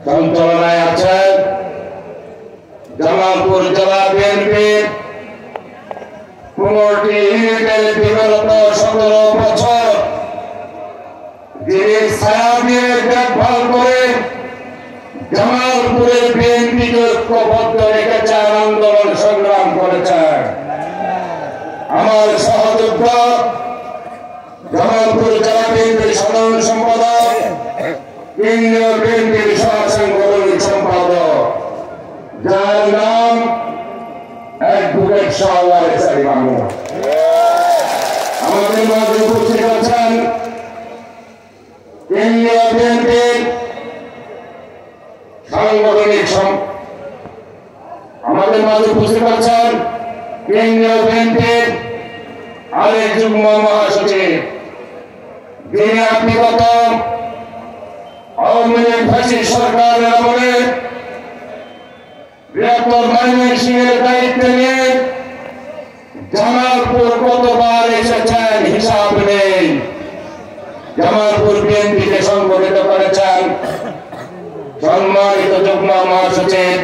সঞ্চালনায় আছেন জামালপুর জেলা বিএনপির 15টি ইউনিটের বিগত 17 বছর যিনি ছায়া দিয়ে দেখভাল করে জামালপুরের বিএনপিকে ঐক্যবদ্ধ রেখেছেন, আন্দোলন সংগ্রাম করেছেন। আমার সহযোদ্ধ জামালপুর জেলা বিএনপির সাধারণ সম্পাদক, কেন্দ্রীয় বিএনপির সাংগঠনিক সম্পাদক, যার নাম অ্যাডভোকেট শাহওয়ার এসারি মাহমুদ। আমাদের মাঝে উপস্থিত আছেন কেন্দ্রীয় বিএনপির সাংগঠনিক আমাদের মাঝে উপস্থিত আছেন কেন্দ্রীয় বিএনপির আরেক যুগ্ম মহাসচিব, যিনি আপনি গত আওয়ামী লীগ ফ্যাসিস্ট সরকারের আমলে বৃহত্তর ময়মনসিংহের দায়িত্ব নিয়ে জামালপুর কতবার এসেছেন হিসাব নেই। জামালপুর বিএনপিকে সংগঠিত করেছেন। সম্মানিত যুগ্ম মহাসচিব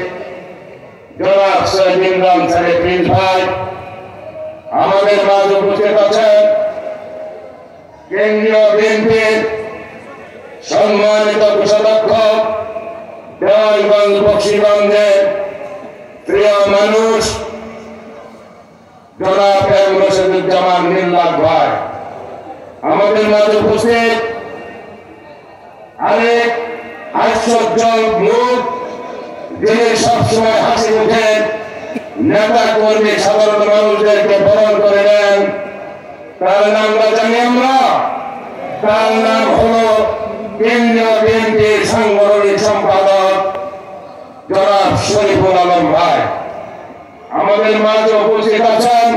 জনাব সৈয়দ ইমরান সাহেব প্রিন্স ভাই আমাদের মাঝে উপস্থিত আছেন। কেন্দ্রীয় বিএনপির সম্মানিত কোষাধ্যক্ষ, দেওয়ানগঞ্জ বক্সিগঞ্জের প্রিয় মানুষ জনাব এম রশিদুজ্জামান মিল্লাত ভাই আমাদের মাঝে উপস্থিত। আরেক আশ্চর্য মুখ, যিনি সবসময় হাসি মুখে নেতা কর্মী সাধারণ মানুষদেরকে বরণ করে নেন, তার নামটা জানি আমরা। তার নাম হলো কেন্দ্রীয় বিএনপির সাংগঠনিক সম্পাদক জনাব শরীফুল আলম ভাই আমাদের মাঝে উপস্থিত আছেন।